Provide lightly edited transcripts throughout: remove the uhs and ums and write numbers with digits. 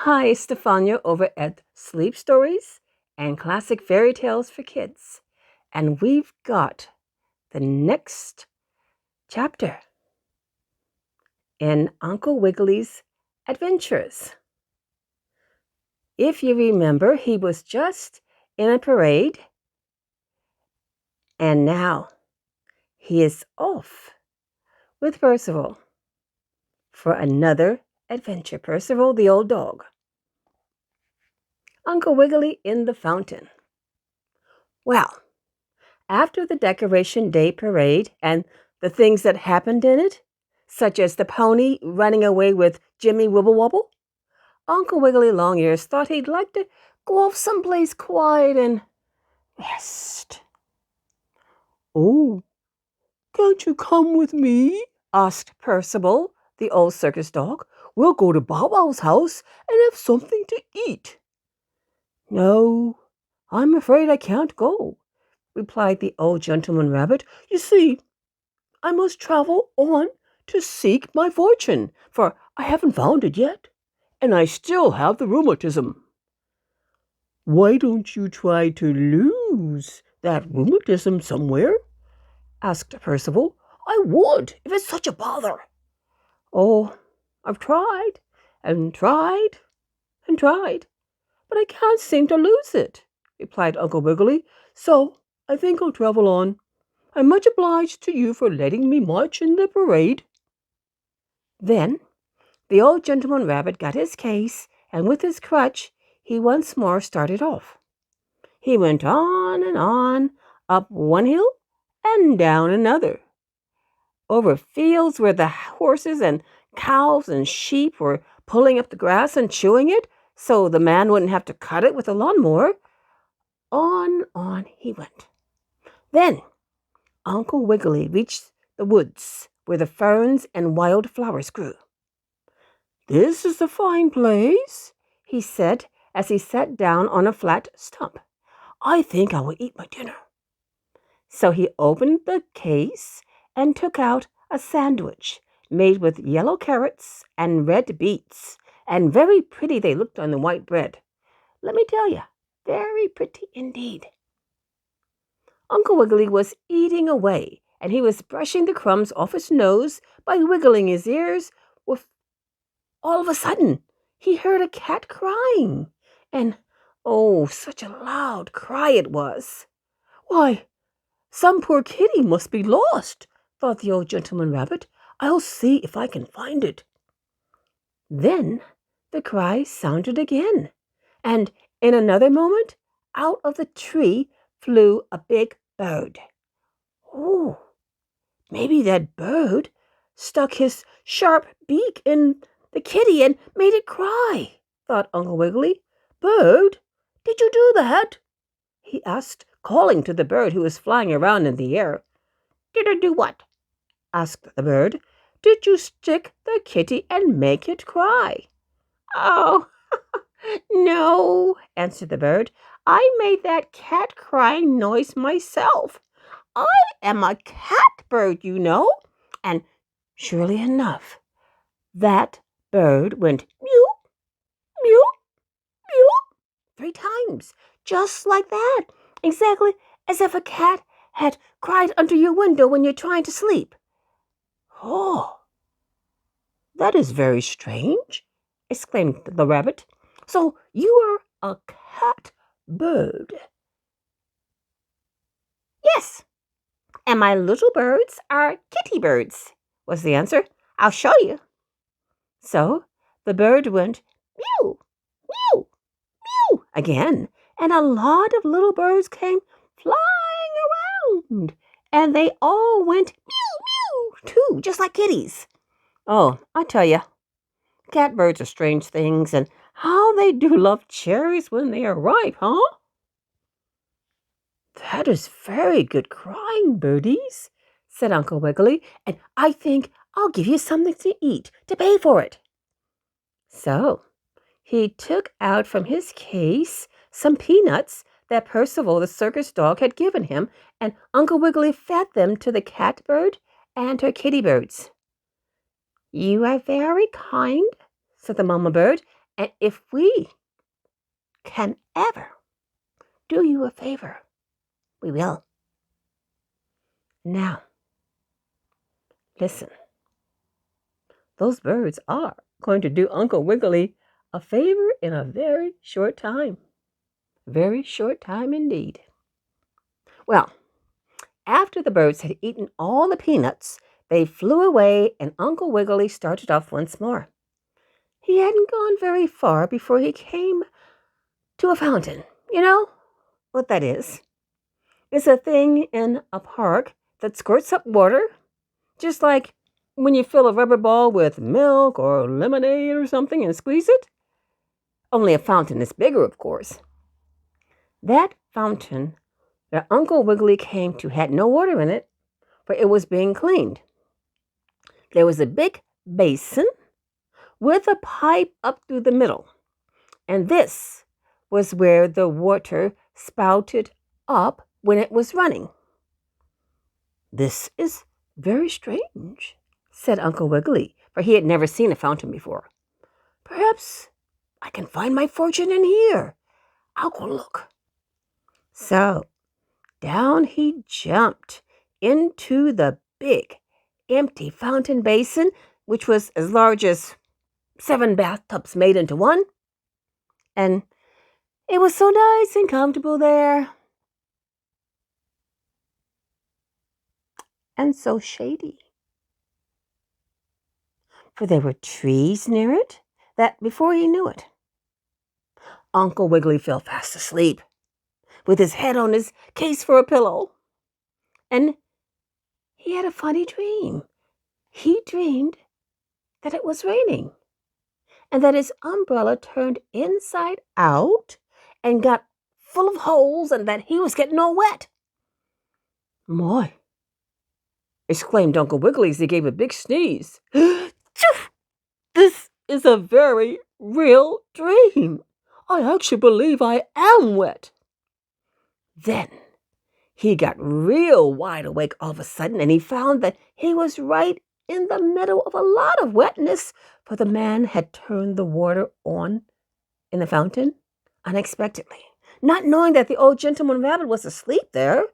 Hi, Stefania over at Sleep Stories and Classic Fairy Tales for Kids. And we've got the next chapter in Uncle Wiggily's adventures. If you remember, he was just in a parade, and now he is off with Percival for another adventure. Percival, the old dog. Uncle Wiggily in the fountain. Well, after the Decoration Day parade and the things that happened in it, such as the pony running away with Jimmy Wibblewobble, Uncle Wiggily Longears thought he'd like to go off someplace quiet and rest. "Oh, can't you come with me?" asked Percival, the old circus dog. "We'll go to Bow Wow's house and have something to eat." "No, I'm afraid I can't go," replied the old gentleman rabbit. "You see, I must travel on to seek my fortune, for I haven't found it yet, and I still have the rheumatism." "Why don't you try to lose that rheumatism somewhere?" asked Percival. "I would, if it's such a bother." "Oh, I've tried and tried and tried, but I can't seem to lose it," replied Uncle Wiggily. "So I think I'll travel on. I'm much obliged to you for letting me march in the parade." Then the old gentleman rabbit got his case, and with his crutch he once more started off. He went on, up one hill and down another, over fields where the horses and cows and sheep were pulling up the grass and chewing it so the man wouldn't have to cut it with a lawnmower. On he went. Then Uncle Wiggily reached the woods where the ferns and wild flowers grew. "This is a fine place," he said as he sat down on a flat stump. "I think I will eat my dinner." So he opened the case and took out a sandwich made with yellow carrots and red beets, and very pretty they looked on the white bread. Let me tell you, very pretty indeed. Uncle Wiggily was eating away, and he was brushing the crumbs off his nose by wiggling his ears. All of a sudden, he heard a cat crying, and oh, such a loud cry it was. "Why, some poor kitty must be lost," thought the old gentleman rabbit. "I'll see if I can find it." Then the cry sounded again, and in another moment, out of the tree flew a big bird. "Oh, maybe that bird stuck his sharp beak in the kitty and made it cry," thought Uncle Wiggily. "Bird, did you do that?" he asked, calling to the bird who was flying around in the air. "Did I do what?" asked the bird. "Did you stick the kitty and make it cry?" "Oh, no," answered the bird. "I made that cat crying noise myself. I am a cat bird, you know." And surely enough, that bird went mew, mew, mew 3 times, just like that, exactly as if a cat had cried under your window when you're trying to sleep. "Oh, that is very strange," exclaimed the rabbit. "So you are a cat bird?" "Yes, and my little birds are kitty birds," was the answer. "I'll show you." So the bird went mew, mew, mew again, and a lot of little birds came flying around, and they all went mew, mew, too, just like kitties. Oh, I tell you, catbirds are strange things, and how they do love cherries when they are ripe, huh? "That is very good crying, birdies," said Uncle Wiggily, "and I think I'll give you something to eat to pay for it." So he took out from his case some peanuts that Percival the circus dog had given him, and Uncle Wiggily fed them to the catbird and her kitty birds. "You are very kind," said the mamma bird, And if we can ever do you a favor, we will. Now, listen. Those birds are going to do Uncle Wiggily a favor in a very short time. Very short time indeed. Well, after the birds had eaten all the peanuts, they flew away and Uncle Wiggily started off once more. He hadn't gone very far before he came to a fountain. You know what that is? It's a thing in a park that squirts up water, just like when you fill a rubber ball with milk or lemonade or something and squeeze it. Only a fountain is bigger, of course. That fountain that Uncle Wiggily came to had no water in it, for it was being cleaned. There was a big basin with a pipe up through the middle, and this was where the water spouted up when it was running. "This is very strange," said Uncle Wiggily, for he had never seen a fountain before. "Perhaps I can find my fortune in here. I'll go look." So down he jumped into the big, empty fountain basin, which was as large as 7 bathtubs made into one. And it was so nice and comfortable there. And so shady. For there were trees near it that before he knew it, Uncle Wiggily fell fast asleep with his head on his case for a pillow. And he had a funny dream. He dreamed that it was raining and that his umbrella turned inside out and got full of holes and that he was getting all wet. "My!" exclaimed Uncle Wiggily as he gave a big sneeze. "This is a very real dream. I actually believe I am wet." Then he got real wide awake all of a sudden, and he found that he was right in the middle of a lot of wetness, for the man had turned the water on in the fountain unexpectedly, not knowing that the old gentleman rabbit was asleep there.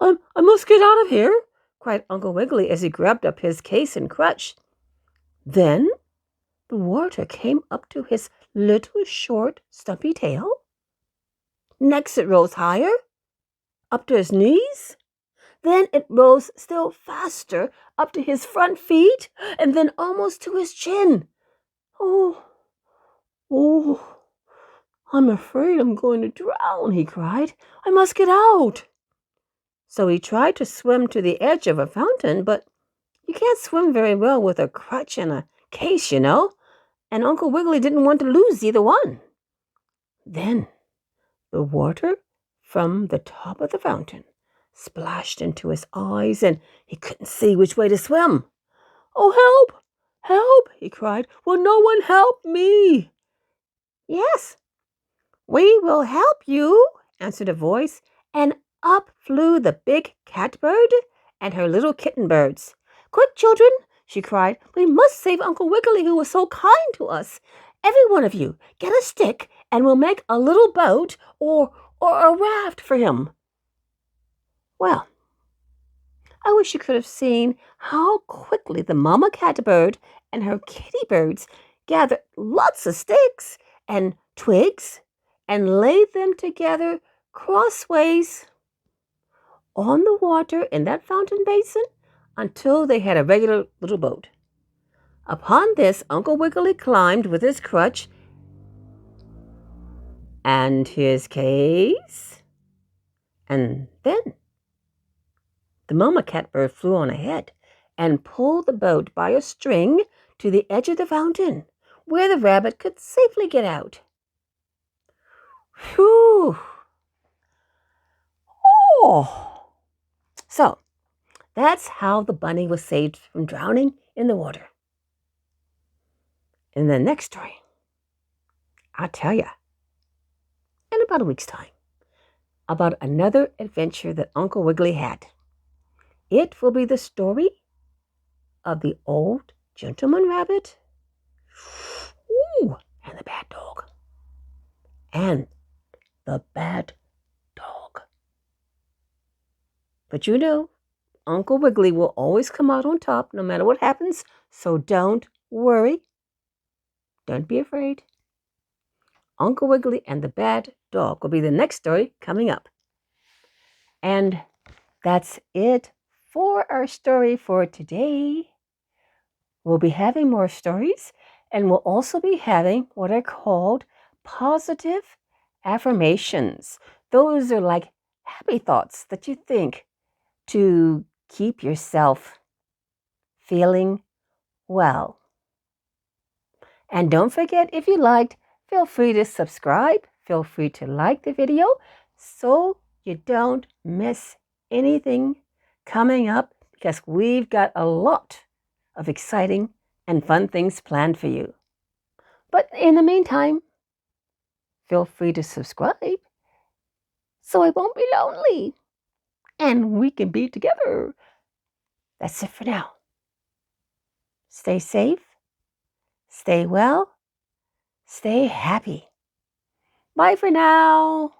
I must get out of here," cried Uncle Wiggily as he grabbed up his case and crutch. Then the water came up to his little short, stumpy tail. Next it rose higher, up to his knees. Then it rose still faster up to his front feet, and then almost to his chin. Oh, I'm afraid I'm going to drown," he cried. "I must get out." So he tried to swim to the edge of a fountain, but you can't swim very well with a crutch and a case, you know, and Uncle Wiggily didn't want to lose either one. Then the water from the top of the fountain splashed into his eyes, and he couldn't see which way to swim. "Oh, help! Help!" he cried. "Will no one help me?" "Yes, we will help you," answered a voice, and up flew the big catbird and her little kitten birds. "Quick, children," she cried. "We must save Uncle Wiggily, who was so kind to us. Every one of you, get a stick, and we'll make a little boat or a raft for him." Well, I wish you could have seen how quickly the mama catbird and her kitty birds gathered lots of sticks and twigs and laid them together crossways on the water in that fountain basin until they had a regular little boat. Upon this, Uncle Wiggily climbed with his crutch and his case, and then the mama catbird flew on ahead and pulled the boat by a string to the edge of the fountain, where the rabbit could safely get out. Whew! Oh! So, that's how the bunny was saved from drowning in the water. In the next story, I'll tell you, in about a week's time, about another adventure that Uncle Wiggily had. It will be the story of the old gentleman rabbit. Ooh, and the bad dog. And the bad dog. But you know, Uncle Wiggily will always come out on top no matter what happens, so don't worry. Don't be afraid. Uncle Wiggily and the bad dog will be the next story coming up. And that's it for our story for today. We'll be having more stories, and we'll also be having what are called positive affirmations. Those are like happy thoughts that you think to keep yourself feeling well. And don't forget, if you liked, feel free to subscribe. Feel free to like the video so you don't miss anything coming up, because we've got a lot of exciting and fun things planned for you. But in the meantime, feel free to subscribe so I won't be lonely and we can be together. That's it for now. Stay safe, stay well, stay happy. Bye for now.